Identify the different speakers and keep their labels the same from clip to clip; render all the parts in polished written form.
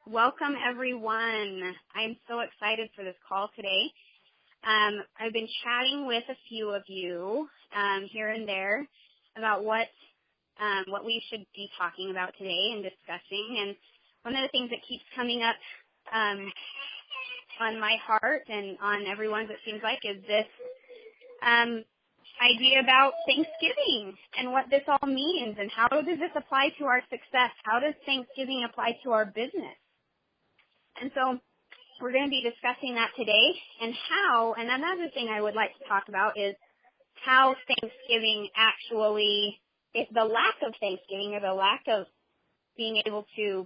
Speaker 1: Welcome, everyone. I'm so excited for this call today. I've been chatting with a few of you here and there about what we should be talking about today and discussing. And one of the things that keeps coming up on my heart and on everyone's, it seems like, is this idea about Thanksgiving and what this all means and how does this apply to our success? How does Thanksgiving apply to our business? And so we're going to be discussing that today and another thing I would like to talk about is how Thanksgiving actually, if the lack of Thanksgiving or the lack of being able to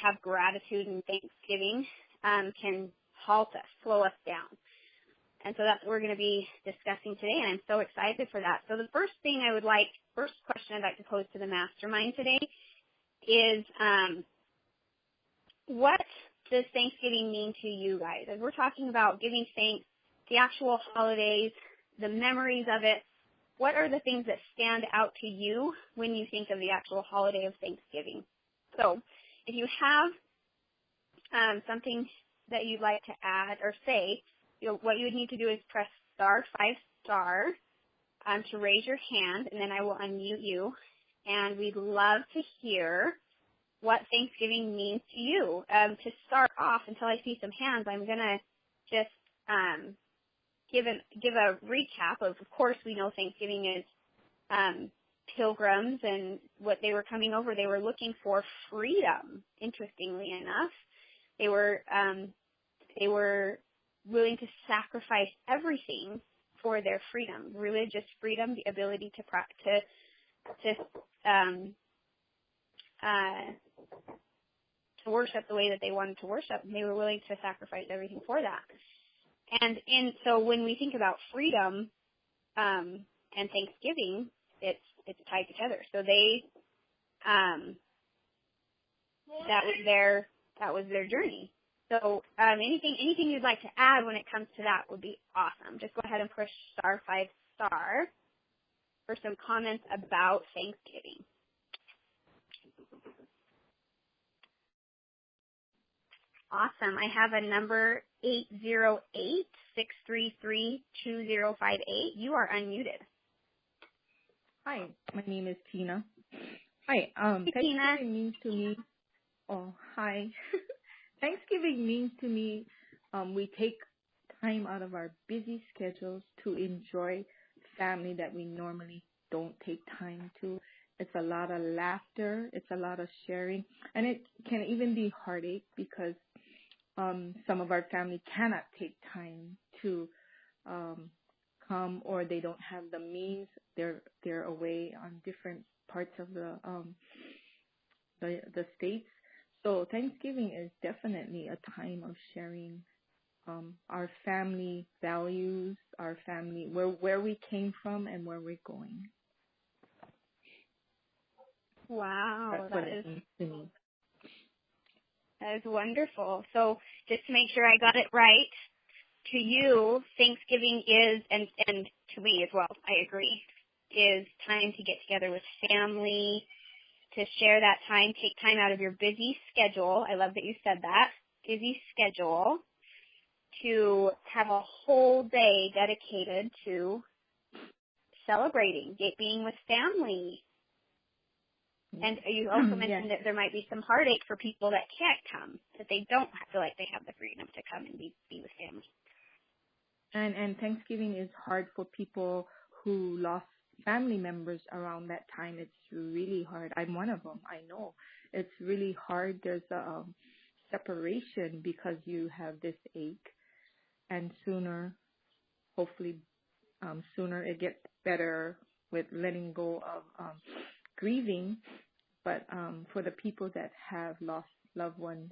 Speaker 1: have gratitude and Thanksgiving can halt us, slow us down. And so that's what we're going to be discussing today, and I'm so excited for that. So the first question I'd like to pose to the mastermind today is, what does Thanksgiving mean to you guys? As we're talking about giving thanks, the actual holidays, the memories of it, what are the things that stand out to you when you think of the actual holiday of Thanksgiving? So if you have something that you'd like to add or say, what you would need to do is press *5* to raise your hand, and then I will unmute you. And we'd love to hear what Thanksgiving means to you. To start off, until I see some hands, I'm going to just give a recap of course, we know Thanksgiving is pilgrims, and what they were coming over, they were looking for freedom. Interestingly enough, they were willing to sacrifice everything for their freedom, religious freedom, the ability to worship the way that they wanted to worship. And they were willing to sacrifice everything for that. And so when we think about freedom and Thanksgiving, it's tied together. So they that was their journey. So anything you'd like to add when it comes to that would be awesome. Just go ahead and push *5* for some comments about Thanksgiving. Awesome. I have a number 808-633-2058. You are unmuted.
Speaker 2: Hi, my name is Tina. Hi.
Speaker 1: Hey, Tina.
Speaker 2: Thanksgiving means to me. Oh, hi. Thanksgiving means to me we take time out of our busy schedules to enjoy family that we normally don't take time to. It's a lot of laughter. It's a lot of sharing. And it can even be heartache because some of our family cannot take time to come, or they don't have the means. They're away on different parts of the states. So Thanksgiving is definitely a time of sharing our family values, our family, where we came from and where we're going.
Speaker 1: Wow,
Speaker 2: That's what it means to me.
Speaker 1: That is wonderful. So just to make sure I got it right, to you, Thanksgiving is, and to me as well, I agree, is time to get together with family, to share that time, take time out of your busy schedule. I love that you said that, busy schedule, to have a whole day dedicated to celebrating, being with family. And you also mentioned that there might be some heartache for people that can't come, that they don't feel like they have the freedom to come and be with family.
Speaker 2: And Thanksgiving is hard for people who lost family members around that time. It's really hard. I'm one of them. I know it's really hard. There's a separation because you have this ache, and hopefully sooner it gets better with letting go of grieving. But for the people that have lost loved ones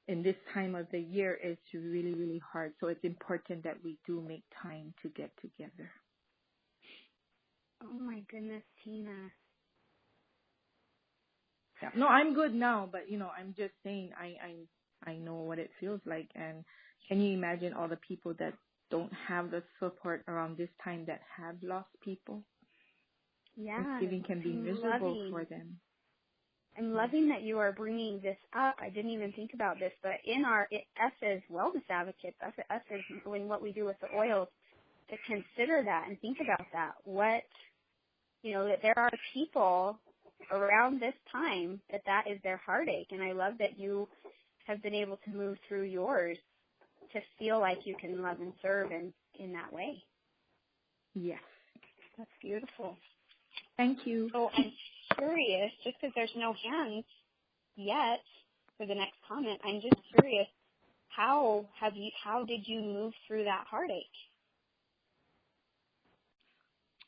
Speaker 2: in this time of the year, it's really, really hard. So it's important that we do make time to get together.
Speaker 1: Oh my goodness, Tina.
Speaker 2: Yeah. No, I'm good now, but I'm just saying I know what it feels like. And can you imagine all the people that don't have the support around this time that have lost people?
Speaker 1: Yeah.
Speaker 2: Thanksgiving can be miserable for them.
Speaker 1: I'm loving that you are bringing this up. I didn't even think about this, but in us as wellness advocates, us as doing what we do with the oils, to consider that and think about that. That there are people around this time that is their heartache, and I love that you have been able to move through yours to feel like you can love and serve in that way.
Speaker 2: Yes.
Speaker 1: That's beautiful.
Speaker 2: Thank you.
Speaker 1: So I'm curious, just because there's no hands yet for the next comment, I'm just curious, how did you move through that heartache?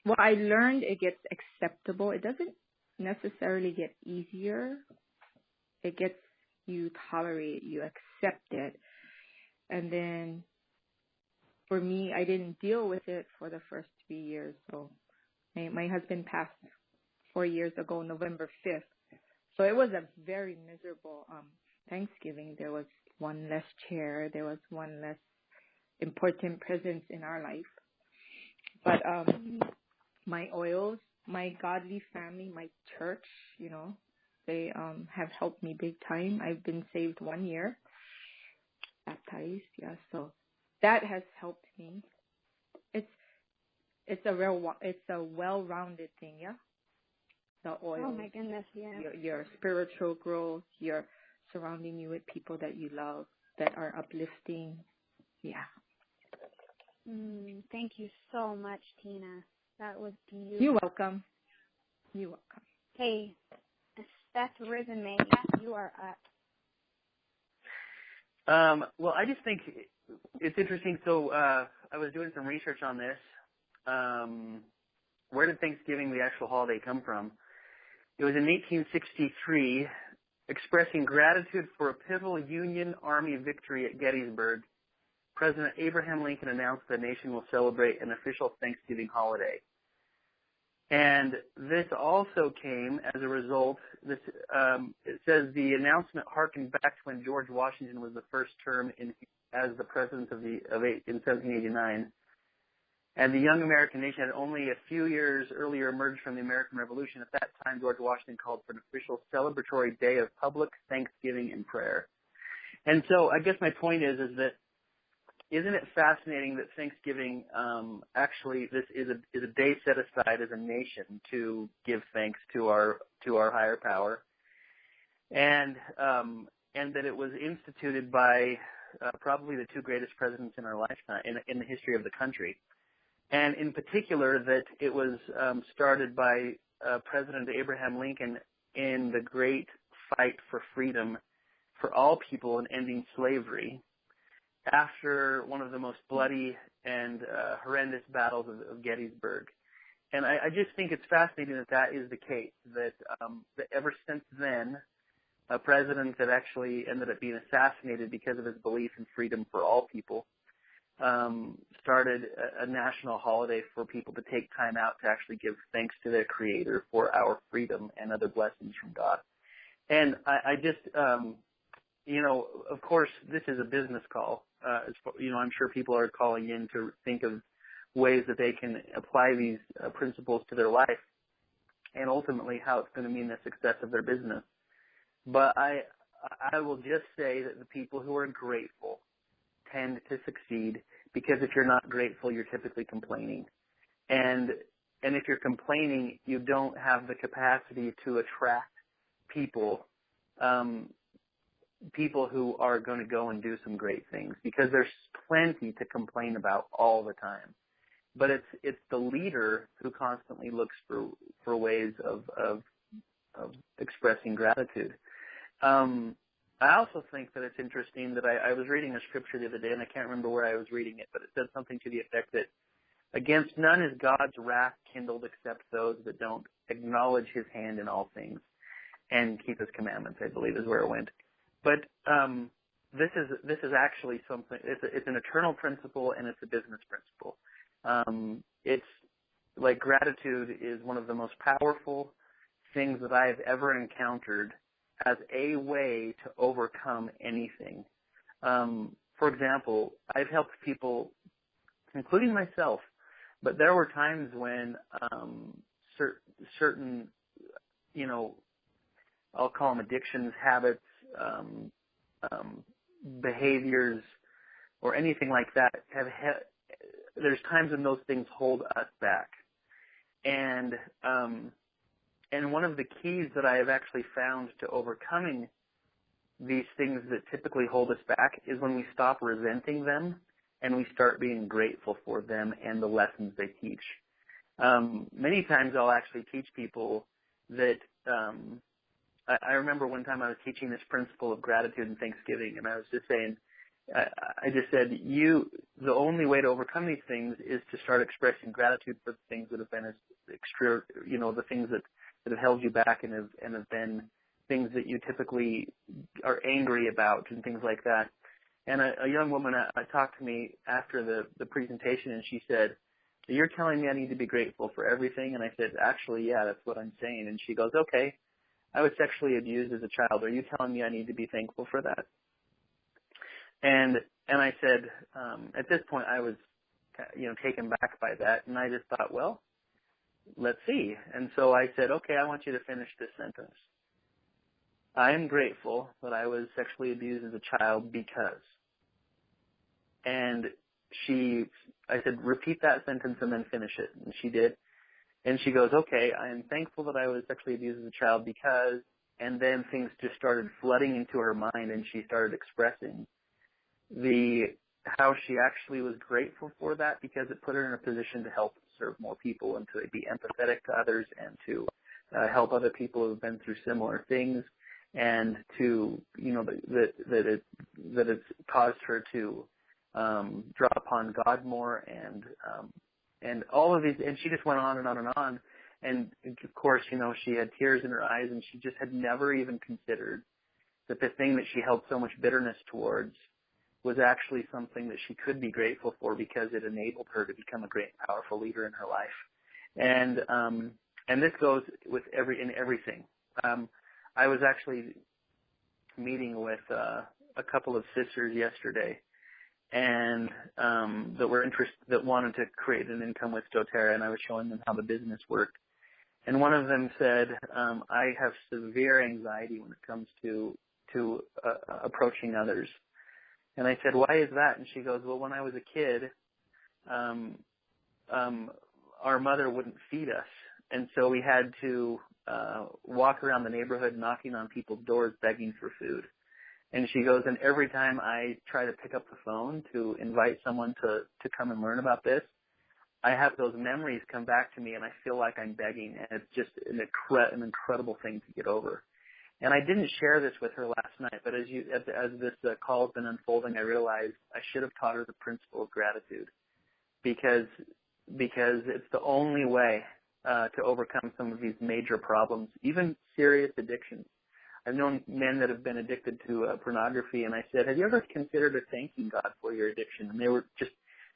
Speaker 2: Well, I learned it gets acceptable. It doesn't necessarily get easier. It gets, you tolerate it, you accept it. And then for me, I didn't deal with it for the first 3 years. So my husband passed 4 years ago, November 5th. So it was a very miserable Thanksgiving. There was one less chair. There was one less important presence in our life. But my oils, my godly family, my church, they have helped me big time. I've been saved 1 year, baptized, yeah. So that has helped me. It's a well-rounded thing, yeah. The oil.
Speaker 1: Oh my goodness, yeah.
Speaker 2: Your spiritual growth, your surrounding you with people that you love, that are uplifting, yeah.
Speaker 1: Thank you so much, Tina. That was beautiful.
Speaker 2: You're welcome. You're welcome.
Speaker 1: Hey, Beth Resume, you are up.
Speaker 3: Well, I just think it's interesting. So I was doing some research on this. Where did Thanksgiving, the actual holiday, come from? It was in 1863, expressing gratitude for a pivotal Union Army victory at Gettysburg. President Abraham Lincoln announced the nation will celebrate an official Thanksgiving holiday. And this also came as a result, it says the announcement harkened back to when George Washington was the first term as the president in 1789. And the young American nation had only a few years earlier emerged from the American Revolution. At that time, George Washington called for an official celebratory day of public thanksgiving and prayer. And so I guess my point is that isn't it fascinating that Thanksgiving actually this is a day set aside as a nation to give thanks to our higher power, and that it was instituted by probably the two greatest presidents in our lifetime in the history of the country, and in particular that it was started by President Abraham Lincoln in the great fight for freedom for all people and ending slavery, after one of the most bloody and horrendous battles of Gettysburg. And I just think it's fascinating that is the case, that ever since then, a president that actually ended up being assassinated because of his belief in freedom for all people started a national holiday for people to take time out to actually give thanks to their Creator for our freedom and other blessings from God. And I just, of course, this is a business call. I'm sure people are calling in to think of ways that they can apply these principles to their life and ultimately how it's going to mean the success of their business. But I will just say that the people who are grateful tend to succeed, because if you're not grateful, you're typically complaining. And if you're complaining, you don't have the capacity to attract people who are going to go and do some great things, because there's plenty to complain about all the time. But it's the leader who constantly looks for ways of expressing gratitude. I also think that it's interesting that I was reading a scripture the other day, and I can't remember where I was reading it, but it said something to the effect that against none is God's wrath kindled except those that don't acknowledge his hand in all things and keep his commandments, I believe is where it went. But this is actually something. It's an eternal principle, and it's a business principle. It's like gratitude is one of the most powerful things that I have ever encountered as a way to overcome anything. For example, I've helped people, including myself, but there were times when certain I'll call them addictions, habits, behaviors, or anything like that, there's times when those things hold us back. And one of the keys that I have actually found to overcoming these things that typically hold us back is when we stop resenting them and we start being grateful for them and the lessons they teach. Many times I'll actually teach people that I remember one time I was teaching this principle of gratitude and thanksgiving, and I was just saying, I just said, the only way to overcome these things is to start expressing gratitude for the things that have been the things that have held you back and have been things that you typically are angry about and things like that. And a young woman talked to me after the presentation, and she said, "You're telling me I need to be grateful for everything?" And I said, "Actually, yeah, that's what I'm saying." And she goes, "Okay, I was sexually abused as a child. Are you telling me I need to be thankful for that?" And I said, at this point I was, taken back by that, and I just thought, well, let's see. And so I said, okay, I want you to finish this sentence. I am grateful that I was sexually abused as a child because. And I said, repeat that sentence and then finish it. And she did. And she goes, okay, I am thankful that I was sexually abused as a child because, and then things just started flooding into her mind, and she started expressing how she actually was grateful for that because it put her in a position to help serve more people and to be empathetic to others and to help other people who have been through similar things, and to that it's caused her to draw upon God more and all of these, and she just went on and on and on. And of course, she had tears in her eyes, and she just had never even considered that the thing that she held so much bitterness towards was actually something that she could be grateful for because it enabled her to become a great, powerful leader in her life. And this goes with everything. I was actually meeting with a couple of sisters yesterday, and that wanted to create an income with doTERRA, and I was showing them how the business worked. And one of them said, I have severe anxiety when it comes to approaching others. And I said, why is that? And she goes, well, when I was a kid, our mother wouldn't feed us. And so we had to walk around the neighborhood knocking on people's doors begging for food. And she goes, and every time I try to pick up the phone to invite someone to come and learn about this, I have those memories come back to me, and I feel like I'm begging. And it's just an incredible thing to get over. And I didn't share this with her last night, but as this call has been unfolding, I realized I should have taught her the principle of gratitude, because it's the only way to overcome some of these major problems, even serious addictions. I've known men that have been addicted to pornography, and I said, have you ever considered thanking God for your addiction? And they were just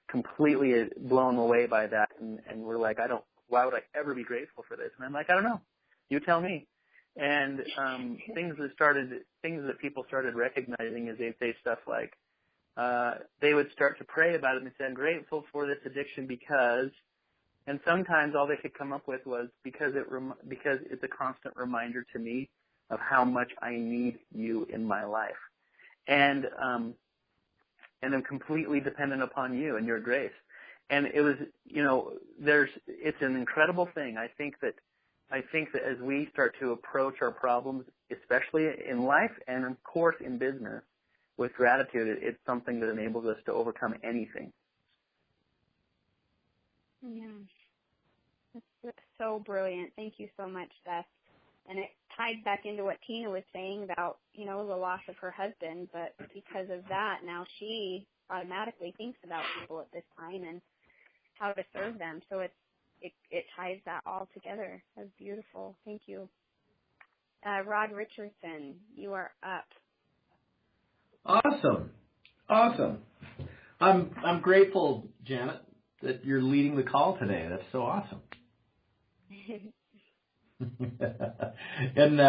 Speaker 3: completely blown away by that, and were like, why would I ever be grateful for this? And I'm like, I don't know. You tell me. And things that people started recognizing is they'd say stuff like, they would start to pray about it and say, I'm grateful for this addiction because, and sometimes all they could come up with was because it's a constant reminder to me of how much I need you in my life, and I'm completely dependent upon you and your grace. And it was, it's an incredible thing. I think that as we start to approach our problems, especially in life and of course in business, with gratitude, it's something that enables us to overcome anything.
Speaker 1: Yeah. That's so brilliant. Thank you so much, Seth. And it ties back into what Tina was saying about, the loss of her husband. But because of that, now she automatically thinks about people at this time and how to serve them. So it ties that all together. That's beautiful. Thank you. Rod Richardson, you are up.
Speaker 4: Awesome. I'm grateful, Janet, that you're leading the call today. That's so awesome. And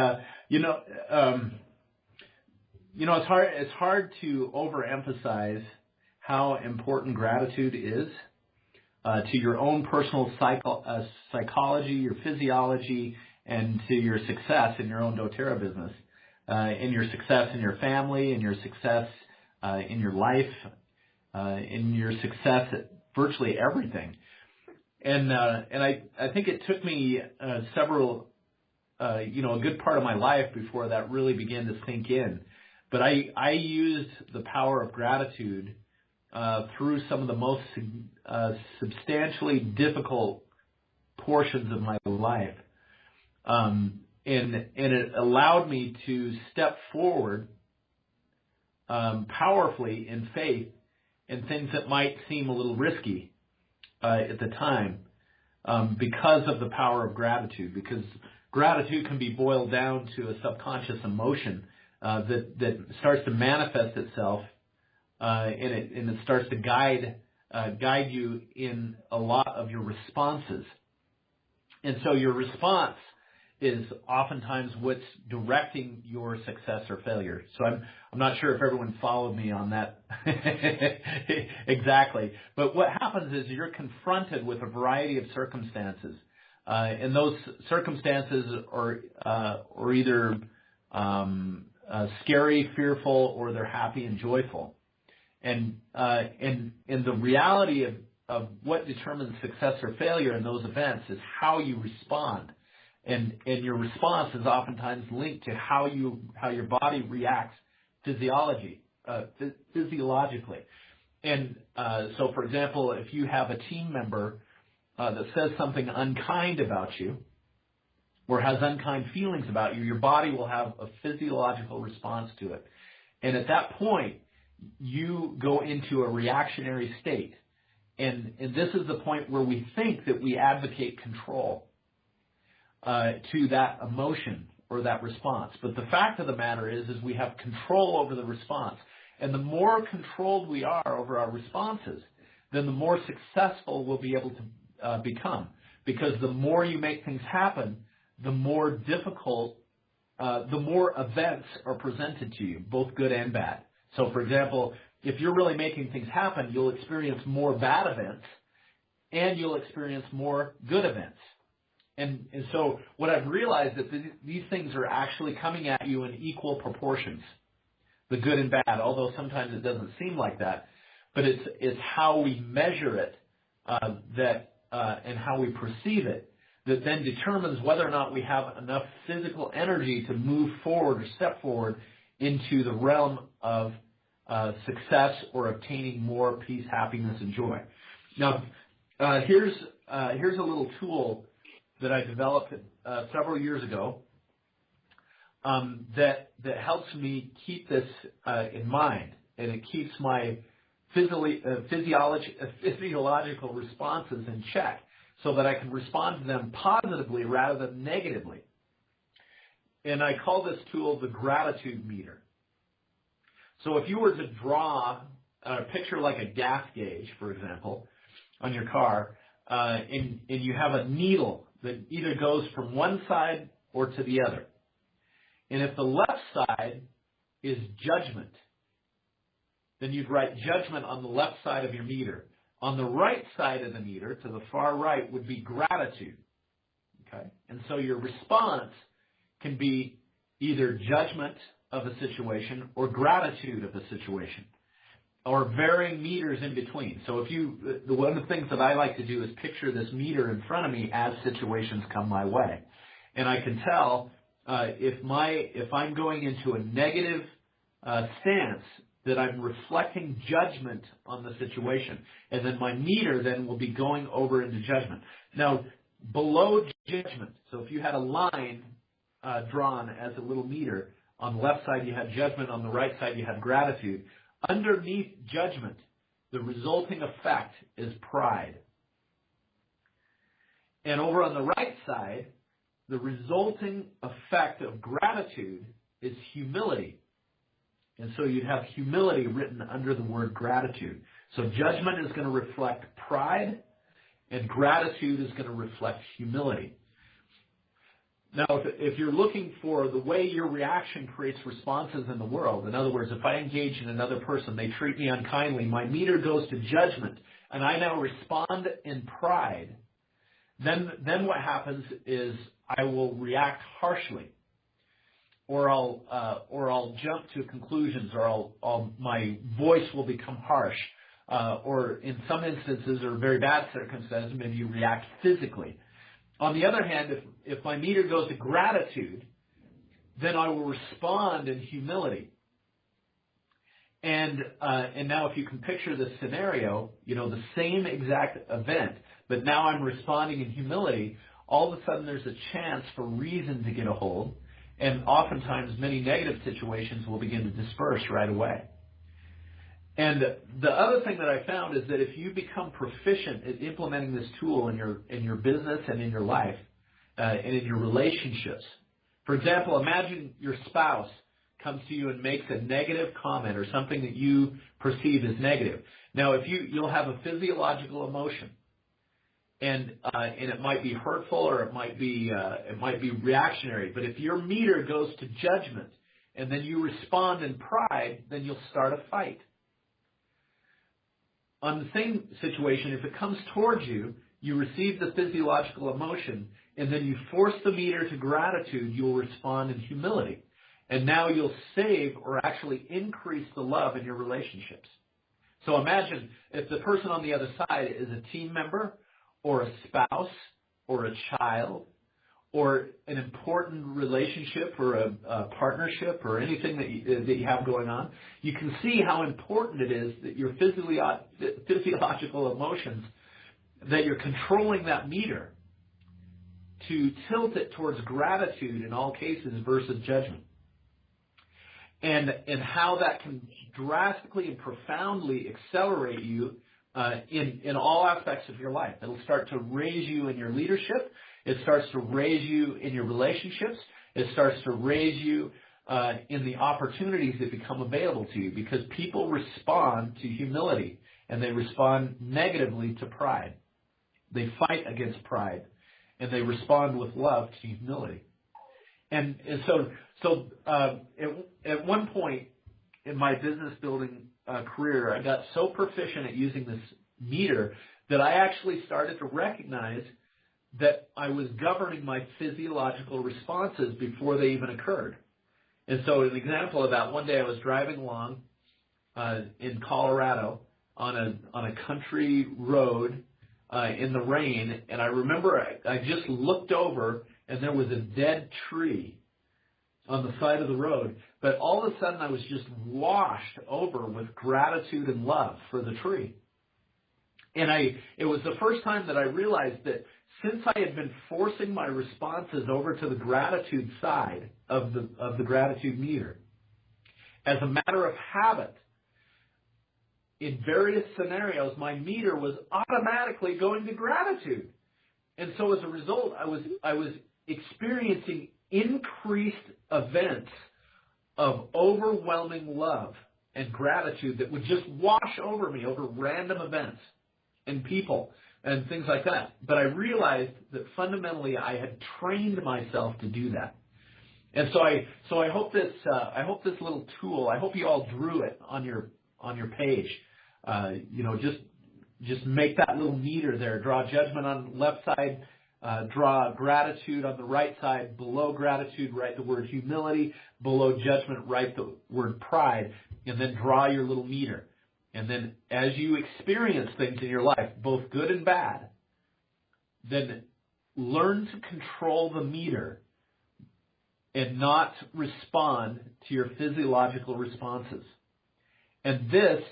Speaker 4: it's hard to overemphasize how important gratitude is to your own personal psychology, your physiology, and to your success in your own doTERRA business, in your success in your family, in your success in your life, in your success at virtually everything. And I think it took me a good part of my life before that really began to sink in. But I used the power of gratitude through some of the most substantially difficult portions of my life. And it allowed me to step forward powerfully in faith in things that might seem a little risky at the time because of the power of gratitude. Because gratitude can be boiled down to a subconscious emotion that starts to manifest itself and it starts to guide you in a lot of your responses. And so your response is oftentimes what's directing your success or failure. So I'm not sure if everyone followed me on that exactly. But what happens is you're confronted with a variety of circumstances. And those circumstances are either scary, fearful, or they're happy and joyful. And the reality of what determines success or failure in those events is how you respond. And your response is oftentimes linked to how your body reacts physiologically. And so, for example, if you have a team member that says something unkind about you or has unkind feelings about you, your body will have a physiological response to it. And at that point, you go into a reactionary state. And this is the point where we think that we advocate control to that emotion or that response. But the fact of the matter is we have control over the response. And the more controlled we are over our responses, then the more successful we'll be able to become. Because the more you make things happen, the more difficult, the more events are presented to you, both good and bad. So, for example, if you're really making things happen, you'll experience more bad events and you'll experience more good events. And so what I've realized is that these things are actually coming at you in equal proportions, the good and bad, although sometimes it doesn't seem like that. But it's how we measure it and how we perceive it that then determines whether or not we have enough physical energy to move forward or step forward into the realm of success or obtaining more peace, happiness, and joy. Now, here's a little tool that I developed several years ago that helps me keep this in mind, and it keeps my physiological responses in check so that I can respond to them positively rather than negatively. And I call this tool the gratitude meter. So if you were to draw a picture like a gas gauge, for example, on your car, and you have a needle that either goes from one side or to the other. And if the left side is judgment, then you'd write judgment on the left side of your meter. On the right side of the meter, to the far right, would be gratitude. Okay? And so your response can be either judgment of a situation or gratitude of a situation, or varying meters in between. So one of the things that I like to do is picture this meter in front of me as situations come my way. And I can tell if I'm going into a negative stance, that I'm reflecting judgment on the situation. And then my meter then will be going over into judgment. Now, below judgment, so if you had a line drawn as a little meter, on the left side you had judgment, on the right side you had gratitude. Underneath judgment, the resulting effect is pride. And over on the right side, the resulting effect of gratitude is humility. And so you'd have humility written under the word gratitude. So judgment is going to reflect pride, and gratitude is going to reflect humility. Now, if you're looking for the way your reaction creates responses in the world, in other words, if I engage in another person, they treat me unkindly, my meter goes to judgment, and I now respond in pride, then what happens is I will react harshly, or I'll jump to conclusions, or my voice will become harsh, or in some instances, or very bad circumstances, maybe you react physically. On the other hand, if my meter goes to gratitude, then I will respond in humility. And now if you can picture this scenario, the same exact event, but now I'm responding in humility, all of a sudden there's a chance for reason to get a hold, and oftentimes many negative situations will begin to disperse right away. And the other thing that I found is that if you become proficient at implementing this tool in your business and in your life, and in your relationships. For example, imagine your spouse comes to you and makes a negative comment or something that you perceive as negative. Now, you'll have a physiological emotion, and it might be hurtful or it might be reactionary. But if your meter goes to judgment and then you respond in pride, then you'll start a fight. On the same situation, if it comes towards you, you receive the physiological emotion, and then you force the meter to gratitude, you'll respond in humility. And now you'll save or actually increase the love in your relationships. So imagine if the person on the other side is a team member or a spouse or a child or an important relationship or a partnership or anything that you have going on, you can see how important it is that your physiological emotions, that you're controlling that meter to tilt it towards gratitude in all cases versus judgment. And how that can drastically and profoundly accelerate you in all aspects of your life. It'll start to raise you in your leadership. It starts to raise you in your relationships. It starts to raise you in the opportunities that become available to you, because people respond to humility and they respond negatively to pride. They fight against pride and they respond with love to humility. And so at one point in my business building career, I got so proficient at using this meter that I actually started to recognize that I was governing my physiological responses before they even occurred. And so an example of that, one day I was driving along in Colorado on a country road in the rain, and I remember I just looked over and there was a dead tree on the side of the road, but all of a sudden I was just washed over with gratitude and love for the tree. And it was the first time that I realized that since I had been forcing my responses over to the gratitude side of the gratitude meter, as a matter of habit, in various scenarios, my meter was automatically going to gratitude. And so as a result, I was experiencing increased events of overwhelming love and gratitude that would just wash over me over random events and people and things like that. But I realized that fundamentally I had trained myself to do that. And so I hope this little tool, I hope you all drew it on your page. Just make that little meter there. Draw judgment on the left side. Draw gratitude on the right side. Below gratitude, write the word humility. Below judgment, write the word pride. And then draw your little meter. And then as you experience things in your life, both good and bad, then learn to control the meter and not respond to your physiological responses. And this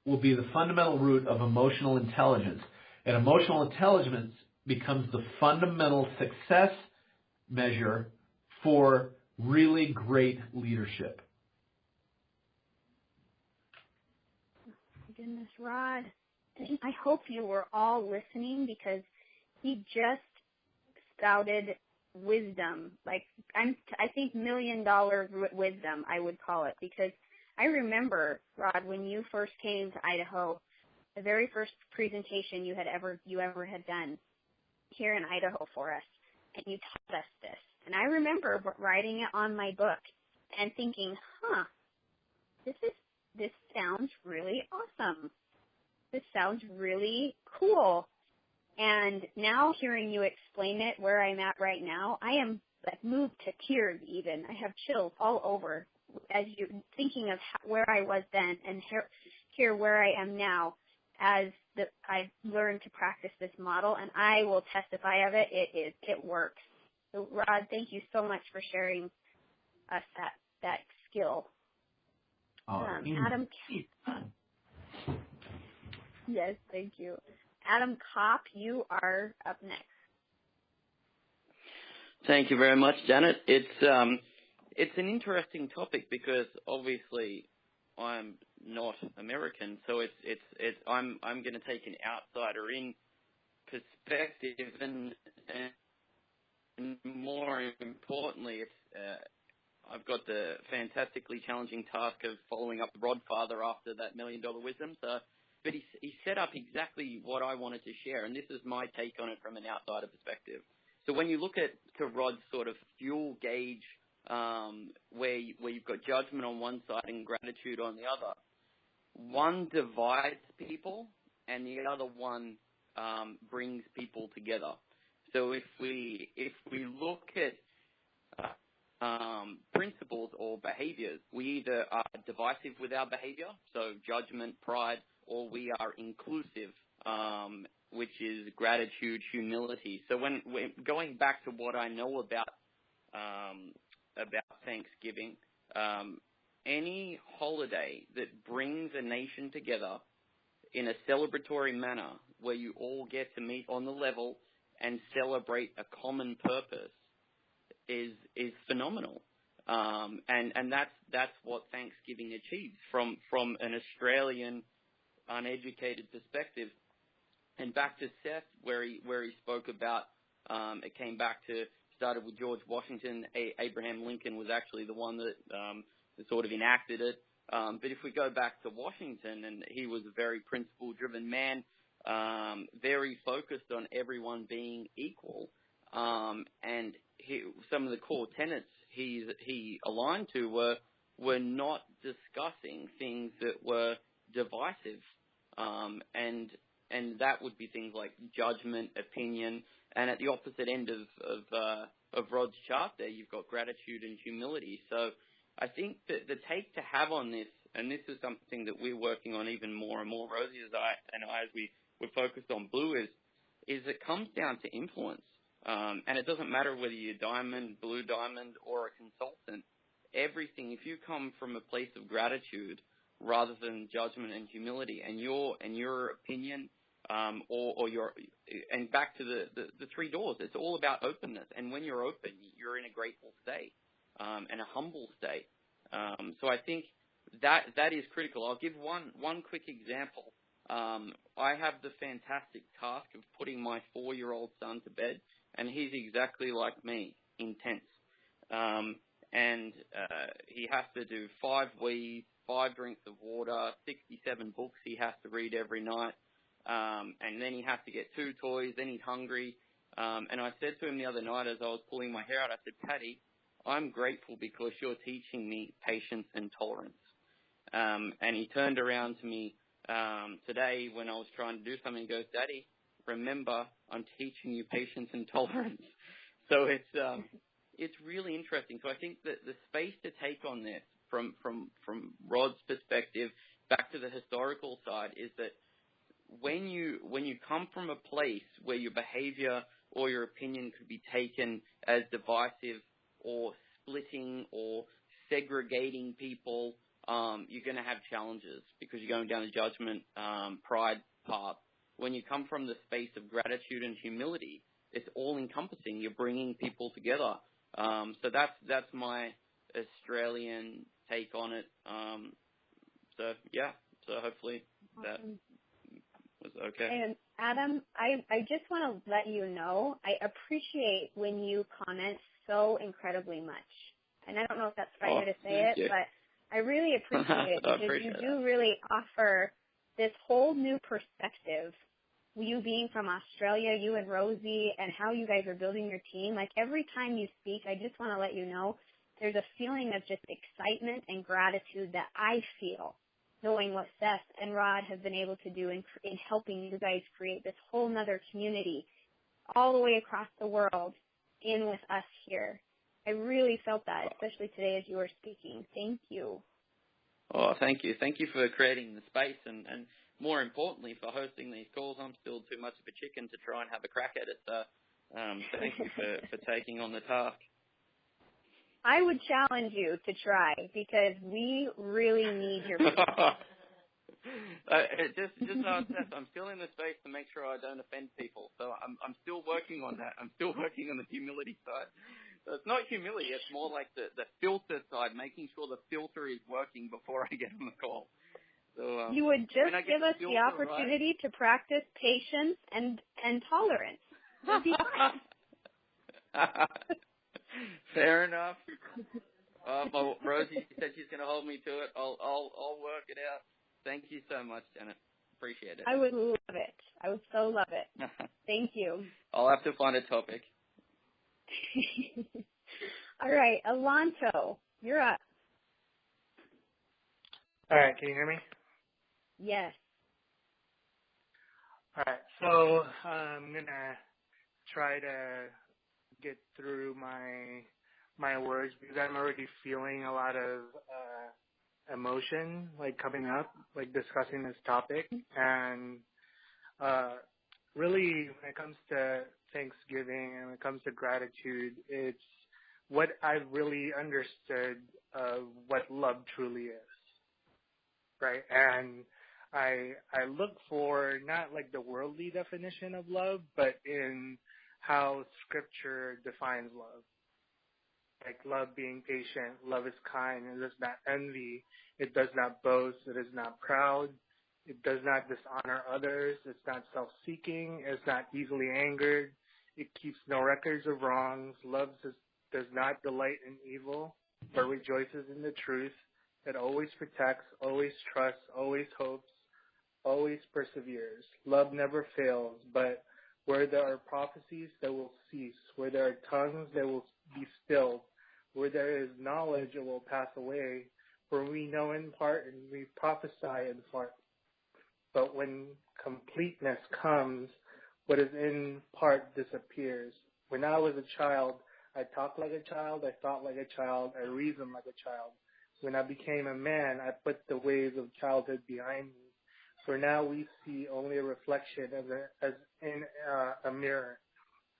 Speaker 4: will be the fundamental root of emotional intelligence. And emotional intelligence becomes the fundamental success measure for really great leadership.
Speaker 1: Goodness, Rod, I hope you were all listening, because he just spouted wisdom, I think $1 million wisdom, I would call it, because I remember, Rod, when you first came to Idaho, the very first presentation you ever had done here in Idaho for us, and you taught us this. And I remember writing it on my book and thinking, this sounds really awesome. This sounds really cool. And now hearing you explain it where I'm at right now, I am like moved to tears even. I have chills all over as you're thinking of where I was then and here where I am now as I've learned to practice this model, and I will testify of it. It works. So Rod, thank you so much for sharing us that skill. Adam, yes, thank you. Adam Copp, you are up next.
Speaker 5: Thank you very much, Janet. It's an interesting topic because obviously I'm not American, so I'm going to take an outsider in perspective, and more importantly, I've got the fantastically challenging task of following up the Rodfather after that $1 million wisdom. But he set up exactly what I wanted to share, and this is my take on it from an outsider perspective. So when you look to Rod's sort of fuel gauge, where you've got judgment on one side and gratitude on the other, one divides people and the other one brings people together. So if we look at principles or behaviors, we either are divisive with our behavior, so judgment, pride, or we are inclusive, which is gratitude, humility. So when going back to what I know about Thanksgiving, any holiday that brings a nation together in a celebratory manner where you all get to meet on the level and celebrate a common purpose is phenomenal. And that's what Thanksgiving achieves from an Australian uneducated perspective. And back to Seth, where he spoke about, it came back to, started with George Washington. Abraham Lincoln was actually the one that sort of enacted it. But if we go back to Washington, and he was a very principle-driven man, very focused on everyone being equal. And some of the core tenets he aligned to were not discussing things that were divisive. And that would be things like judgment, opinion, and at the opposite end of Rod's chart there, you've got gratitude and humility. So I think that the take to have on this, and this is something that we're working on even more and more, Rosie and I, as we're focused on blue, is it comes down to influence. And it doesn't matter whether you're diamond, blue diamond, or a consultant. Everything, if you come from a place of gratitude rather than judgment and humility, and your opinion, or your, and back to the three doors, it's all about openness. And when you're open, you're in a grateful state, and a humble state. So I think that is critical. I'll give one quick example. I have the fantastic task of putting my 4-year-old son to bed, and he's exactly like me, intense. And he has to do 5 wheeze, 5 drinks of water, 67 books he has to read every night, and then he has to get 2 toys, then he's hungry. And I said to him the other night as I was pulling my hair out, I said, Patty, I'm grateful because you're teaching me patience and tolerance. And he turned around to me today when I was trying to do something, he goes, Daddy, remember, I'm teaching you patience and tolerance. So it's really interesting. So I think that the space to take on this from Rod's perspective back to the historical side is that when you come from a place where your behavior or your opinion could be taken as divisive or splitting or segregating people, you're going to have challenges because you're going down the judgment, pride path. When you come from the space of gratitude and humility, it's all-encompassing. You're bringing people together. So that's my Australian take on it. So hopefully that was okay.
Speaker 1: And Adam, I just want to let you know, I appreciate when you comment so incredibly much. And I don't know if that's right to say it, but I really appreciate it because you do really offer this whole new perspective. You being from Australia, you and Rosie, and how you guys are building your team. Like every time you speak, I just want to let you know there's a feeling of just excitement and gratitude that I feel knowing what Seth and Rod have been able to do in helping you guys create this whole nother community all the way across the world in with us here. I really felt that, especially today as you were speaking. Thank you.
Speaker 5: Oh, thank you. Thank you for creating the space and more importantly, for hosting these calls. I'm still too much of a chicken to try and have a crack at it. So thank you for taking on the task.
Speaker 1: I would challenge you to try because we really need your just I'm still in the space to make sure I don't offend people. So I'm still working on that. I'm still working on the humility side. So it's not humility. It's more like the filter side, making sure the filter is working before I get on the call. So you would just give us the opportunity to practice patience and tolerance. That'd be fine.
Speaker 5: Fair enough. Well, Rosie said she's going to hold me to it. I'll work it out. Thank you so much, Janet. Appreciate it.
Speaker 1: I would love it. I would so love it. Thank you.
Speaker 5: I'll have to find a topic.
Speaker 1: All right, Alonso, you're up.
Speaker 6: All right, can you hear me?
Speaker 1: Yes.
Speaker 6: All right, so I'm going to try to get through my words because I'm already feeling a lot of emotion like coming up, like discussing this topic. And really when it comes to Thanksgiving and when it comes to gratitude, it's what I've really understood of what love truly is, right? And I look for not like the worldly definition of love, but in how Scripture defines love. Like love being patient, love is kind, it does not envy, it does not boast, it is not proud, it does not dishonor others, it's not self-seeking, it's not easily angered, it keeps no records of wrongs, love does not delight in evil, but rejoices in the truth, it always protects, always trusts, always hopes, always perseveres. Love never fails, but where there are prophecies, they will cease. Where there are tongues, they will be stilled. Where there is knowledge, it will pass away. For we know in part and we prophesy in part. But when completeness comes, what is in part disappears. When I was a child, I talked like a child, I thought like a child, I reasoned like a child. When I became a man, I put the ways of childhood behind me. For now we see only a reflection as in a mirror.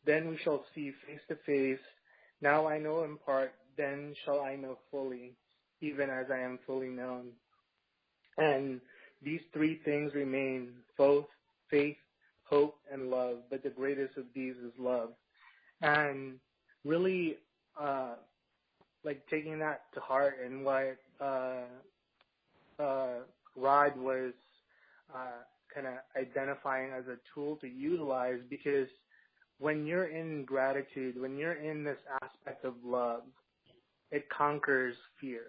Speaker 6: Then we shall see face to face. Now I know in part, then shall I know fully, even as I am fully known. And these three things remain, both faith, hope, and love. But the greatest of these is love. And really, like taking that to heart and what Rod was kind of identifying as a tool to utilize, because when you're in gratitude, when you're in this aspect of love, it conquers fear,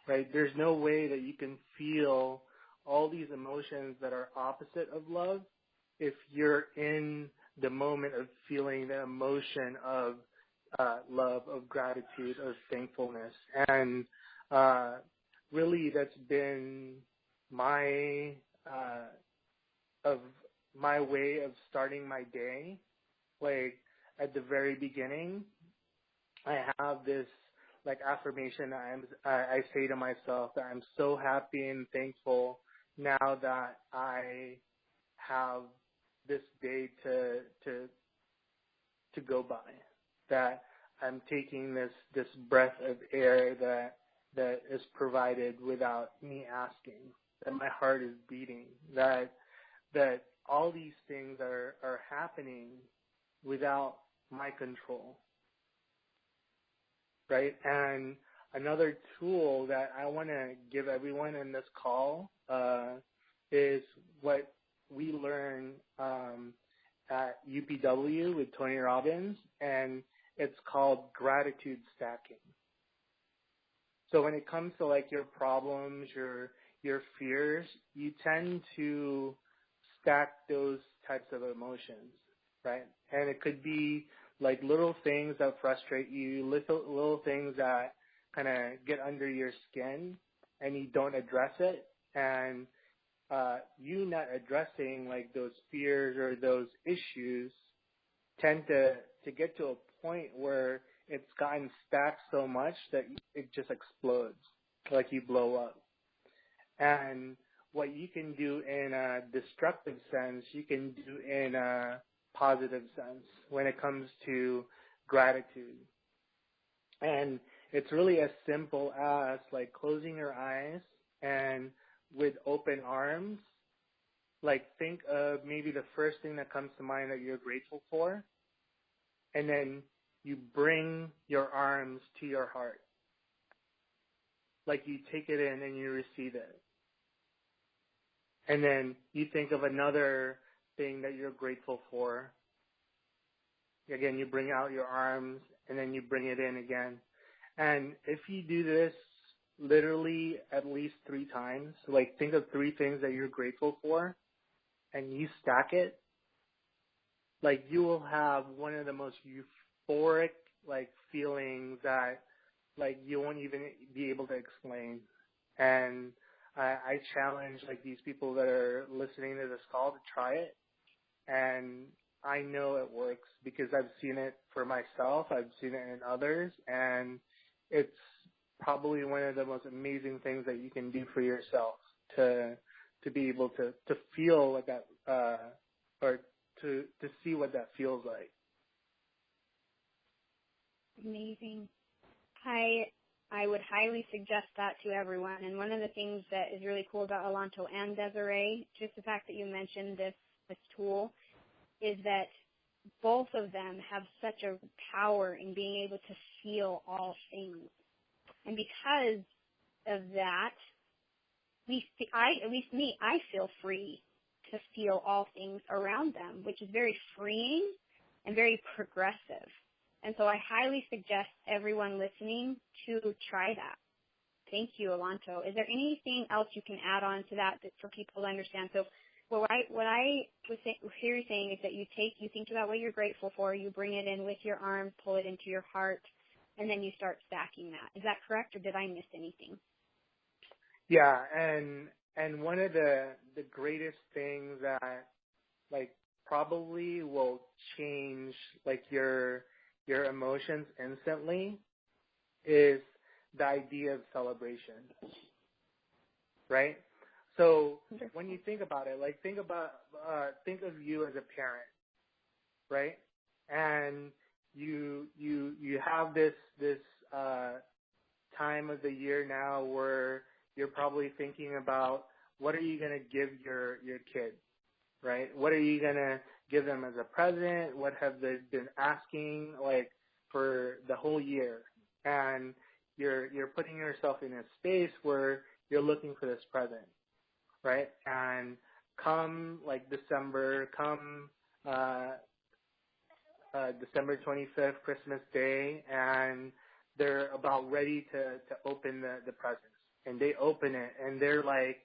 Speaker 6: right? There's no way that you can feel all these emotions that are opposite of love if you're in the moment of feeling the emotion of love, of gratitude, of thankfulness. And really that's been my way of starting my day. Like at the very beginning, I have this like affirmation that I say to myself that I'm so happy and thankful now that I have this day to go by, that I'm taking this breath of air that is provided without me asking, that my heart is beating, that all these things are happening without my control, right? And another tool that I want to give everyone in this call is what we learn at UPW with Tony Robbins, and it's called gratitude stacking. So when it comes to like your problems, your fears, you tend to stack those types of emotions, right? And it could be like little things that frustrate you, little things that kind of get under your skin and you don't address it. And you not addressing like those fears or those issues tend to get to a point where it's gotten stacked so much that it just explodes, like you blow up. And what you can do in a destructive sense, you can do in a positive sense when it comes to gratitude. And it's really as simple as like closing your eyes and with open arms, like think of maybe the first thing that comes to mind that you're grateful for, and then you bring your arms to your heart. Like you take it in and you receive it. And then you think of another thing that you're grateful for. Again, you bring out your arms and then you bring it in again. And if you do this literally at least 3 times, like think of 3 things that you're grateful for and you stack it, like you will have one of the most euphoric like feelings that like you won't even be able to explain. And I challenge like these people that are listening to this call to try it. And I know it works because I've seen it for myself. I've seen it in others. And it's probably one of the most amazing things that you can do for yourself to be able to feel like that, or to see what that feels like.
Speaker 1: Amazing. I would highly suggest that to everyone. And one of the things that is really cool about Alonto and Desiree, just the fact that you mentioned this tool, is that both of them have such a power in being able to feel all things. And because of that, at least me, I feel free to feel all things around them, which is very freeing and very progressive. And so I highly suggest everyone listening to try that. Thank you, Alonto. Is there anything else you can add on to that for people to understand? So what I was hear you saying is that you think about what you're grateful for, you bring it in with your arms, pull it into your heart, and then you start stacking that. Is that correct, or did I miss anything?
Speaker 6: Yeah, and one of the greatest things that like probably will change like your emotions instantly is the idea of celebration, right? So when you think about it, like think of you as a parent, right? And you have this time of the year now where you're probably thinking about what are you going to give your kid, right? What are you going to give them as a present? What have they been asking like for the whole year? And you're putting yourself in a space where you're looking for this present, right? And come like December, December 25th, Christmas Day, and they're about ready to open the presents. And they open it, and they're like,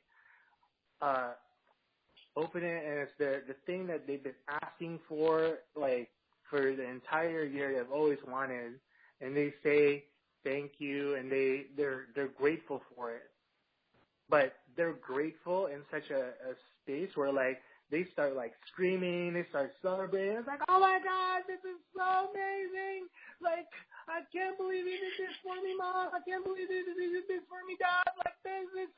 Speaker 6: open it, and it's the thing that they've been asking for, like, for the entire year they've always wanted. And they say thank you, and they're grateful for it. But they're grateful in such a space where, like, they start, like, screaming, they start celebrating. It's like, oh, my God, this is so amazing. Like, I can't believe you did this for me, Mom. I can't believe you did this for me, Dad. Like, this is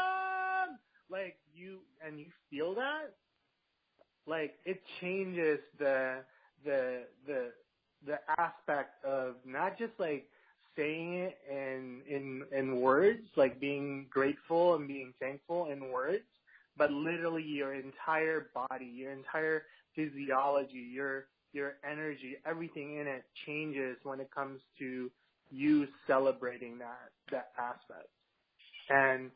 Speaker 6: awesome. Like, you feel that? Like, it changes the aspect of not just, like, saying it in words, like being grateful and being thankful in words, but literally your entire body, your entire physiology, your energy, everything in it changes when it comes to you celebrating that aspect. And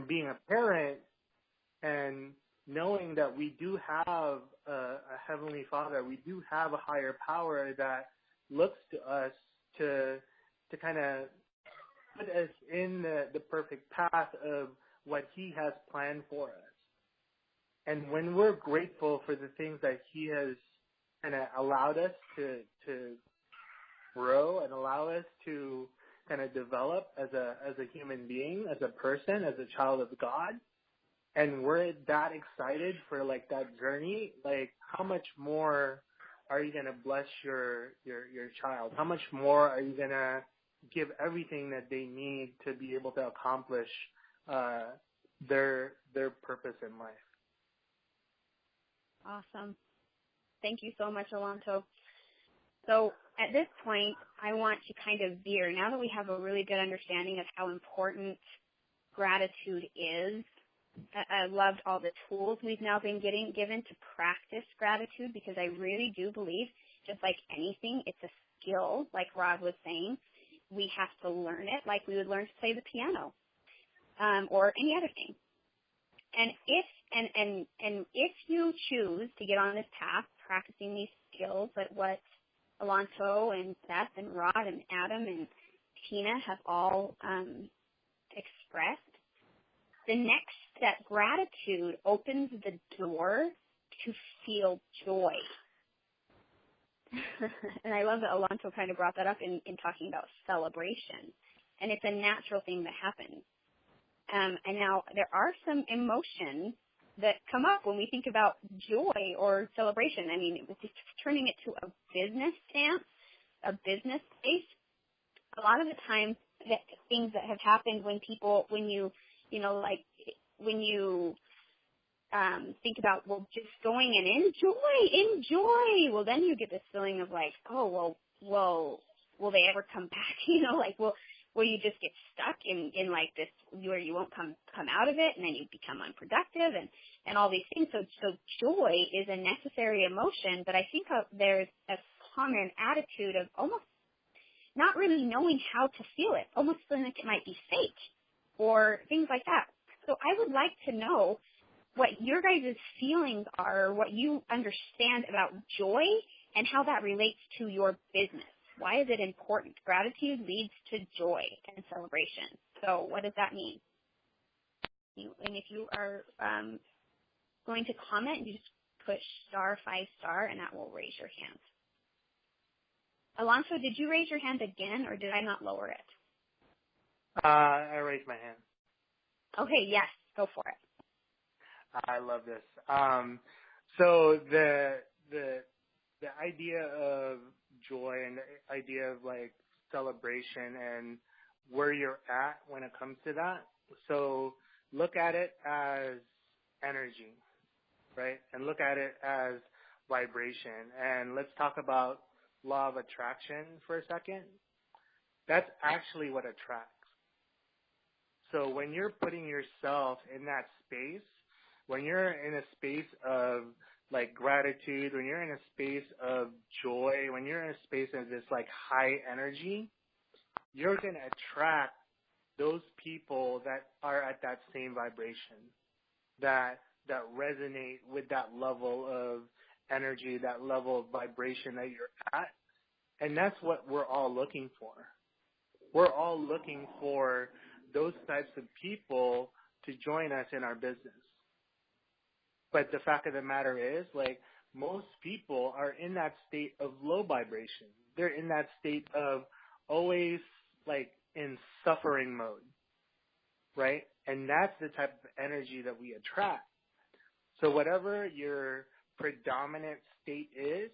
Speaker 6: being a parent and knowing that we do have a Heavenly Father, we do have a higher power that looks to us to kind of put us in the perfect path of what He has planned for us. And when we're grateful for the things that He has kind of allowed us to grow and allow us to kind of develop as a human being, as a person, as a child of God, and we're that excited for like that journey, like how much more are you going to bless your child? How much more are you going to give everything that they need to be able to accomplish their purpose in life?
Speaker 1: Awesome. Thank you so much, Alonso. So at this point, I want to kind of veer. Now that we have a really good understanding of how important gratitude is, I loved all the tools we've now been given to practice gratitude, because I really do believe, just like anything, it's a skill, like Rod was saying. We have to learn it like we would learn to play the piano or any other thing. And if you choose to get on this path, practicing these skills, like what Alonso and Seth and Rod and Adam and Tina have all expressed, the next step, gratitude, opens the door to feel joy. And I love that Alonso kind of brought that up in talking about celebration. And it's a natural thing that happens. And now there are some emotions that come up when we think about joy or celebration. I mean, just turning it to a business stance, a business space. A lot of the times, things that have happened when you think about, well, just going and enjoy. Well, then you get this feeling of like, oh, well, will they ever come back? Will you just get stuck in like this where you won't come out of it, and then you become unproductive and all these things. So joy is a necessary emotion, but I think there's a common attitude of almost not really knowing how to feel it, almost feeling like it might be fake or things like that. So I would like to know what your guys' feelings are, what you understand about joy, and how that relates to your business. Why is it important? Gratitude leads to joy and celebration. So what does that mean? And if you are going to comment, you just push *5*, and that will raise your hand. Alonso, did you raise your hand again, or did I not lower it?
Speaker 6: I raised my hand.
Speaker 1: Okay, yes, go for it.
Speaker 6: I love this. So the idea of joy and the idea of like celebration and where you're at when it comes to that. So look at it as energy, right? And look at it as vibration. And let's talk about law of attraction for a second. That's actually what attracts. So when you're putting yourself in that space, when you're in a space of like gratitude, when you're in a space of joy, when you're in a space of this like high energy, you're going to attract those people that are at that same vibration, that resonate with that level of energy, that level of vibration that you're at. And that's what we're all looking for. We're all looking for those types of people to join us in our business. But the fact of the matter is, like, most people are in that state of low vibration. They're in that state of always, like, in suffering mode, right? And that's the type of energy that we attract. So whatever your predominant state is,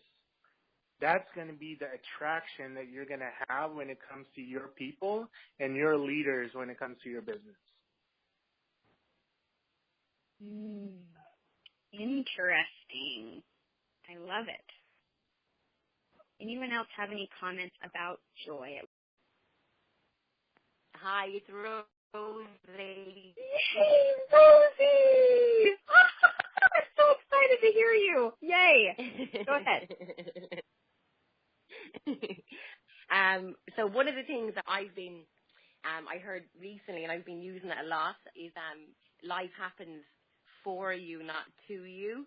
Speaker 6: that's going to be the attraction that you're going to have when it comes to your people and your leaders when it comes to your business.
Speaker 1: Interesting. I love it. Anyone else have any comments about joy?
Speaker 7: Hi, it's Rosie.
Speaker 1: Yay, Rosie! I'm so excited to hear you. Yay. Go ahead.
Speaker 7: So one of the things that I heard recently, and I've been using it a lot, is life happens for you, not to you.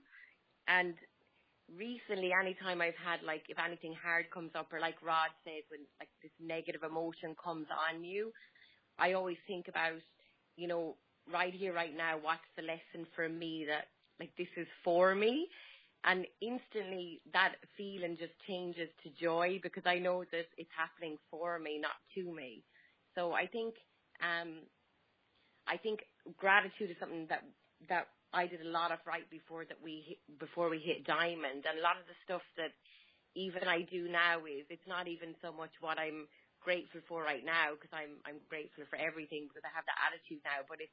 Speaker 7: And recently, anytime I've had, like, if anything hard comes up, or like Rod says, when like this negative emotion comes on you, I always think about, right here, right now, what's the lesson for me that, like, this is for me? And instantly that feeling just changes to joy, because I know that it's happening for me, not to me. So I think gratitude is something that I did a lot of right before we hit diamond, and a lot of the stuff that even I do now it's not even so much what I'm grateful for right now, because I'm grateful for everything because I have that attitude now, but it's,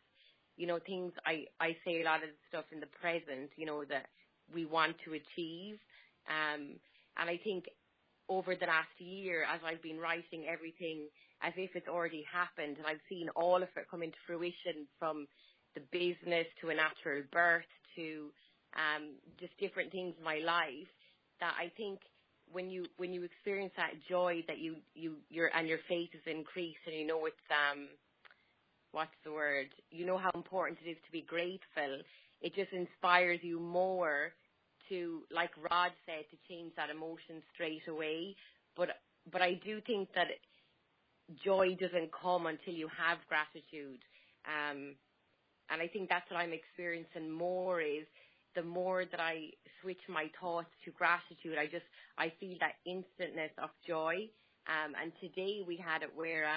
Speaker 7: you know, things I say a lot of the stuff in the present, you know, that we want to achieve, and I think over the last year, as I've been writing everything as if it's already happened, and I've seen all of it come into fruition, from the business to a natural birth to just different things in my life, that I think when you experience that joy, that your faith is increased, and you know it's what's the word? You know how important it is to be grateful. It just inspires you more to, like Rod said, to change that emotion straight away. But I do think that joy doesn't come until you have gratitude. And I think that's what I'm experiencing more, is the more that I switch my thoughts to gratitude, I feel that instantness of joy. And today we had it where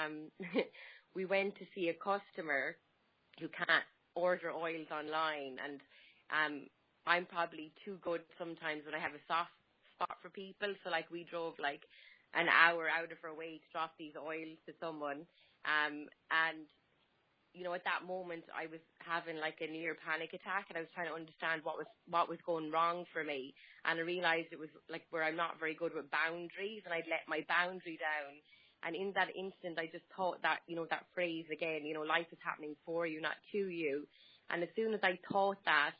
Speaker 7: we went to see a customer who can't order oils online, and I'm probably too good sometimes when I have a soft spot for people. So like we drove like an hour out of our way to drop these oils to someone, and you know, at that moment I was having like a near panic attack, and I was trying to understand what was going wrong for me, and I realized it was like where I'm not very good with boundaries, and I'd let my boundary down. And in that instant, I just thought that, you know, that phrase again, you know, life is happening for you, not to you. And as soon as I thought that,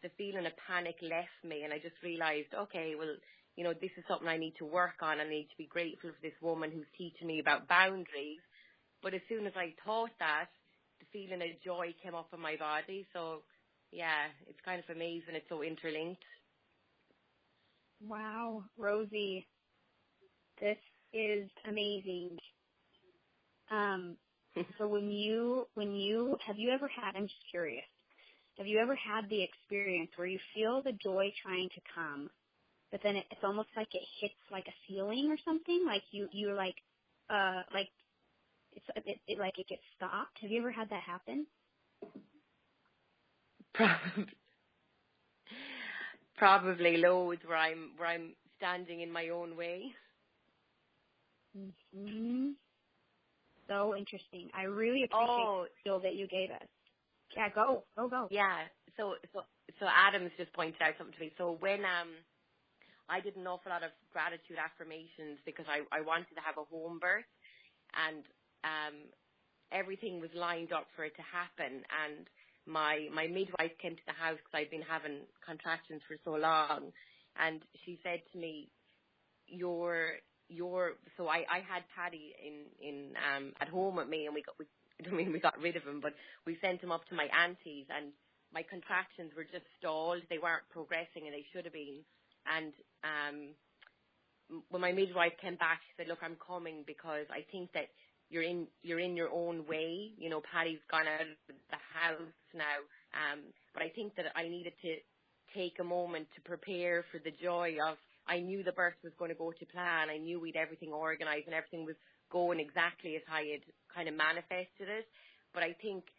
Speaker 7: the feeling of panic left me, and I just realized, okay, well, you know, this is something I need to work on. I need to be grateful for this woman who's teaching me about boundaries. But as soon as I thought that, the feeling of joy came up in my body. So, yeah, it's kind of amazing. It's so interlinked.
Speaker 1: Wow, Rosie, this is amazing. So when you have you ever had, I'm just curious, have you ever had the experience where you feel the joy trying to come, but then it's almost like it hits like a ceiling or something, like you're like it like it gets stopped? Have you ever had that happen?
Speaker 7: Probably loads, where I'm standing in my own way.
Speaker 1: Mm-hmm. So interesting. I really appreciate the skill that you gave us. Yeah, go.
Speaker 7: Yeah. So Adam's just pointed out something to me. So when I did an awful lot of gratitude affirmations because I wanted to have a home birth, and everything was lined up for it to happen. And my midwife came to the house because I'd been having contractions for so long, and she said to me, so I had Paddy in at home with me, and we got rid of him, but we sent him up to my auntie's, and my contractions were just stalled. They weren't progressing, and they should have been. And when my midwife came back, she said, "Look, I'm coming because I think that you're in your own way. You know, Paddy's gone out of the house now, but I think that I needed to take a moment to prepare for the joy of." I knew the birth was going to go to plan. I knew we'd everything organised and everything was going exactly as I had kind of manifested it. But I think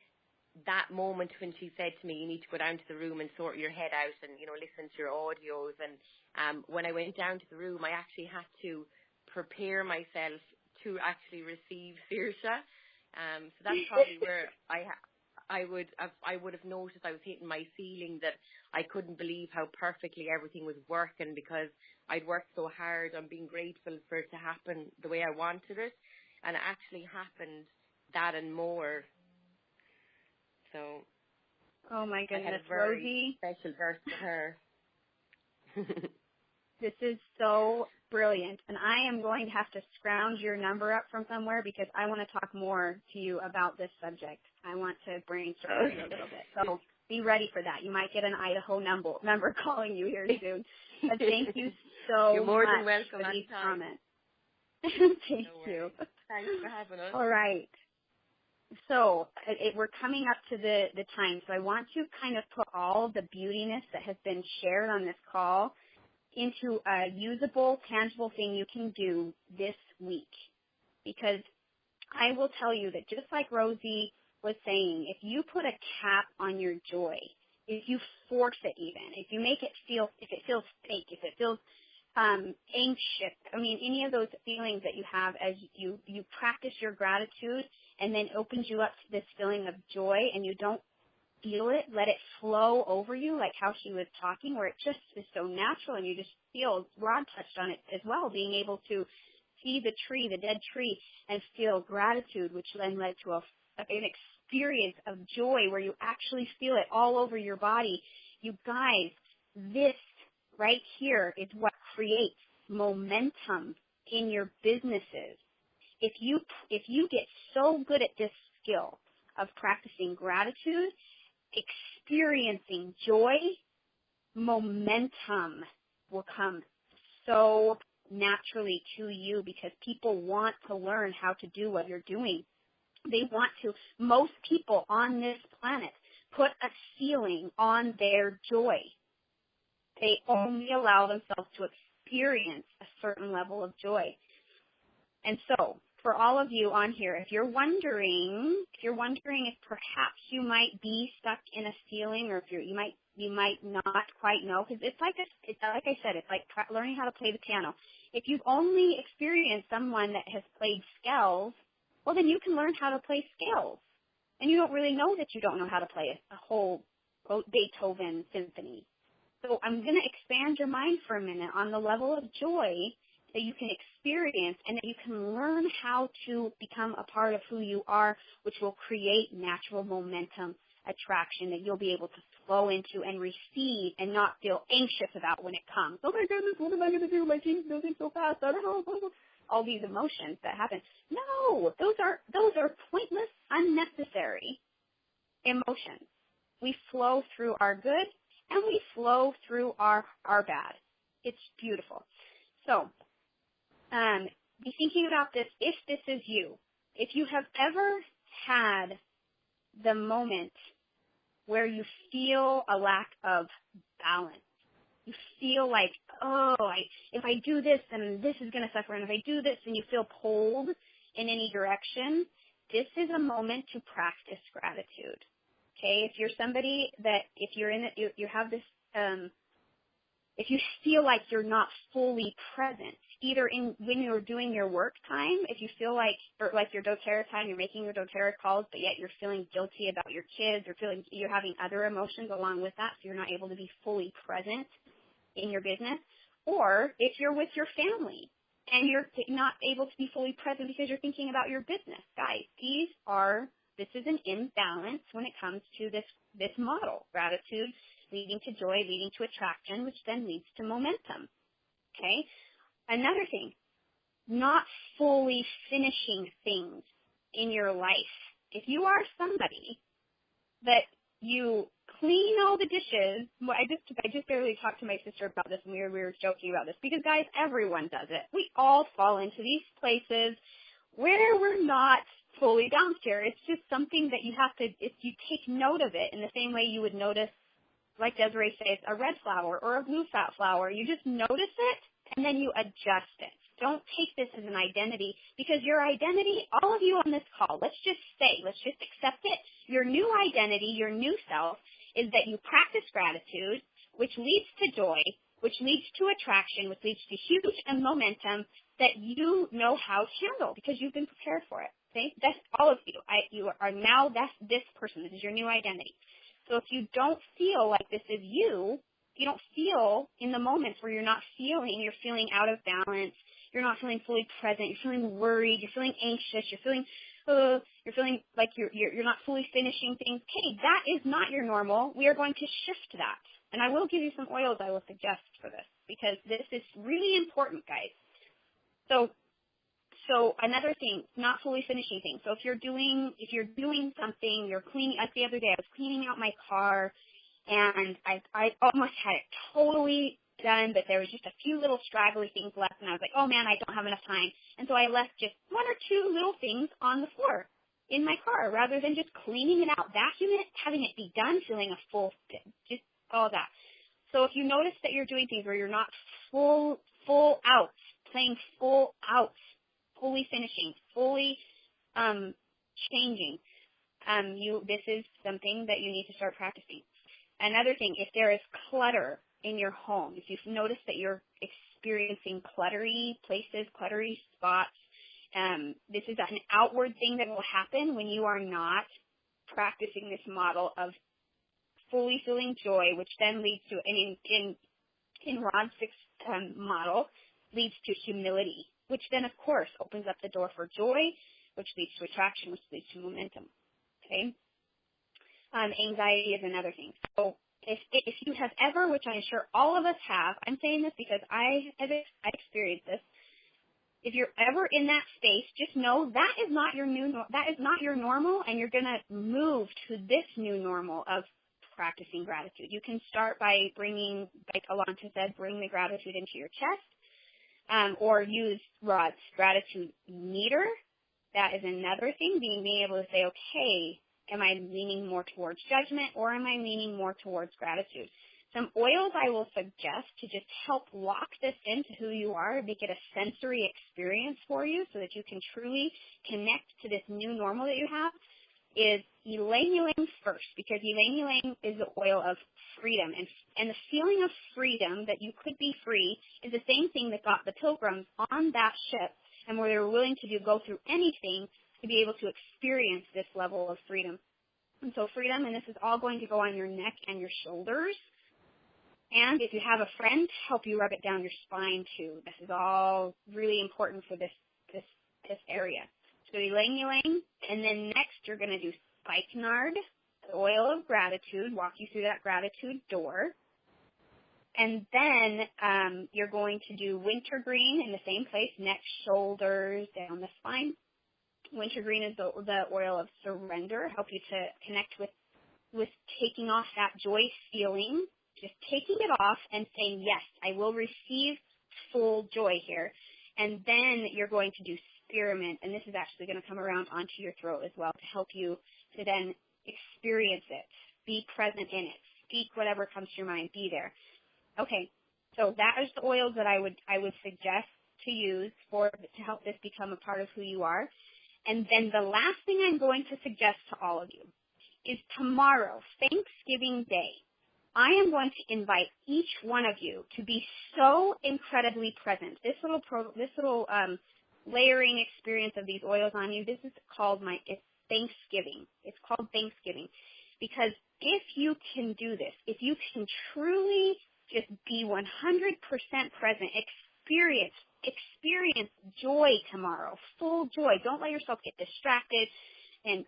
Speaker 7: that moment when she said to me, you need to go down to the room and sort your head out and, you know, listen to your audios. And when I went down to the room, I actually had to prepare myself to actually receive Saoirse. So that's probably where I would have noticed I was hitting my ceiling, that I couldn't believe how perfectly everything was working, because I'd worked so hard on being grateful for it to happen the way I wanted it, and it actually happened that and more. So,
Speaker 1: oh my goodness,
Speaker 7: I had a very
Speaker 1: Rosie,
Speaker 7: special birth for her.
Speaker 1: This is so brilliant, and I am going to have to scrounge your number up from somewhere because I want to talk more to you about this subject. I want to brainstorm you a little bit, so be ready for that. You might get an Idaho number calling you here soon. But thank you so
Speaker 7: You're more
Speaker 1: much
Speaker 7: than welcome
Speaker 1: for these
Speaker 7: anytime.
Speaker 1: comments. Thank you.
Speaker 7: Thanks for having us.
Speaker 1: All right. So we're coming up to the time, so I want to kind of put all the beautiness that has been shared on this call into a usable, tangible thing you can do this week. Because I will tell you that just like Rosie was saying, if you put a cap on your joy, if you force it even, if you make it feel, if it feels fake, if it feels anxious, I mean, any of those feelings that you have as you practice your gratitude and then opens you up to this feeling of joy and you don't feel it, let it flow over you, like how she was talking, where it just is so natural and you just feel, Rod touched on it as well, being able to see the tree, the dead tree, and feel gratitude, which then led to an experience of joy where you actually feel it all over your body. You guys, this right here is what creates momentum in your businesses. If you get so good at this skill of practicing gratitude, experiencing joy, momentum will come so naturally to you because people want to learn how to do what you're doing. They want to. Most people on this planet put a ceiling on their joy. They only allow themselves to experience a certain level of joy. And so, for all of you on here, if you're wondering if perhaps you might be stuck in a ceiling, or if you might not quite know, because it's like I said, it's like learning how to play the piano. If you've only experienced someone that has played scales, well, then you can learn how to play scales, and you don't really know that you don't know how to play a whole Beethoven symphony. So I'm going to expand your mind for a minute on the level of joy that you can experience and that you can learn how to become a part of who you are, which will create natural momentum, attraction that you'll be able to flow into and receive and not feel anxious about when it comes. Oh my goodness, what am I going to do? My team's moving so fast. I don't know. All these emotions that happen. No, those are pointless, unnecessary emotions. We flow through our good and we flow through our bad. It's beautiful. So, be thinking about this if this is you. If you have ever had the moment where you feel a lack of balance, you feel like, if I do this, then this is going to suffer, and if I do this, then you feel pulled in any direction, this is a moment to practice gratitude. Okay, if you're somebody that, if you're in it, you have this, if you feel like you're not fully present, either when you're doing your work time, if you feel like, or like your doTERRA time, you're making your doTERRA calls, but yet you're feeling guilty about your kids, or feeling you're having other emotions along with that, so you're not able to be fully present in your business, or if you're with your family and you're not able to be fully present because you're thinking about your business. Guys, this is an imbalance when it comes to this model. Gratitude leading to joy, leading to attraction, which then leads to momentum. Okay? Another thing, not fully finishing things in your life. If you are somebody that you clean all the dishes, well, I just barely talked to my sister about this, and we were joking about this, because guys, everyone does it. We all fall into these places where we're not fully balanced here. It's just something that you have to, if you take note of it in the same way you would notice, like Desiree says, a red flower or a blue flower. You just notice it and then you adjust it. Don't take this as an identity, because your identity, all of you on this call, let's just accept it. Your new identity, your new self, is that you practice gratitude, which leads to joy, which leads to attraction, which leads to huge momentum that you know how to handle because you've been prepared for it. Okay? That's all of you. You are now, that's this person. This is your new identity. So if you don't feel like this is you, if you don't feel in the moments where you're feeling out of balance, you're not feeling fully present, you're feeling worried, you're feeling anxious, you're feeling like you're not fully finishing things. Okay, that is not your normal. We are going to shift that. And I will give you some oils I will suggest for this, because this is really important, guys. So another thing, not fully finishing things. So if you're doing something, you're cleaning. Like the other day, I was cleaning out my car, and I almost had it totally done, but there was just a few little straggly things left, and I was like, oh man, I don't have enough time. And so I left just one or two little things on the floor in my car, rather than just cleaning it out, vacuuming it, having it be done, feeling a full, just all that. So if you notice that you're doing things where you're not full out, playing full out, fully finishing, fully changing. This is something that you need to start practicing. Another thing, if there is clutter in your home, if you've noticed that you're experiencing cluttery places, cluttery spots, this is an outward thing that will happen when you are not practicing this model of fully feeling joy, which then leads to, in Rod's sixth model, leads to humility, which then, of course, opens up the door for joy, which leads to attraction, which leads to momentum. Okay? Anxiety is another thing. So if you have ever, which I'm sure all of us have, I'm saying this because I experienced this. If you're ever in that space, just know that is not your normal, and you're going to move to this new normal of practicing gratitude. You can start by bringing, like Alonta said, bring the gratitude into your chest, or use Rod's gratitude meter. That is another thing, being able to say, okay, am I leaning more towards judgment, or am I leaning more towards gratitude? Some oils I will suggest to just help lock this into who you are, make it a sensory experience for you so that you can truly connect to this new normal that you have, is ylang-ylang first, because ylang-ylang is the oil of freedom. And the feeling of freedom, that you could be free, is the same thing that got the pilgrims on that ship, and where they were willing to go through anything to be able to experience this level of freedom. And so freedom, and this is all going to go on your neck and your shoulders. And if you have a friend, help you rub it down your spine too. This is all really important for this area. So ylang-ylang, and then next you're going to do spikenard, the oil of gratitude, walk you through that gratitude door. And then you're going to do wintergreen in the same place, neck, shoulders, down the spine. Wintergreen is the oil of surrender, help you to connect with taking off that joy feeling, just taking it off and saying, yes, I will receive full joy here. And then you're going to do spearmint, and this is actually going to come around onto your throat as well to help you to then experience it, be present in it, speak whatever comes to your mind, be there. Okay, so that is the oils that I would suggest to use to help this become a part of who you are. And then the last thing I'm going to suggest to all of you is tomorrow, Thanksgiving Day, I am going to invite each one of you to be so incredibly present. This little layering experience of these oils on you, this is called it's Thanksgiving. It's called Thanksgiving. Because if you can do this, if you can truly just be 100% present, experience joy tomorrow, full joy. Don't let yourself get distracted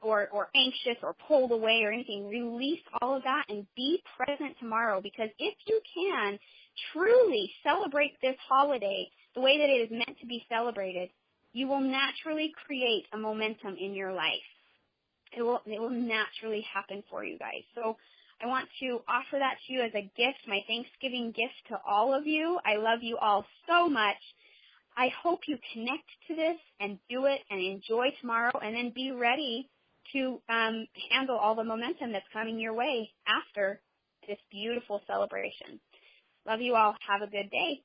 Speaker 1: or anxious or pulled away or anything. Release all of that and be present tomorrow, because if you can truly celebrate this holiday the way that it is meant to be celebrated, you will naturally create a momentum in your life. It will naturally happen for you guys. So I want to offer that to you as a gift, my Thanksgiving gift to all of you. I love you all so much. I hope you connect to this and do it and enjoy tomorrow, and then be ready to handle all the momentum that's coming your way after this beautiful celebration. Love you all. Have a good day.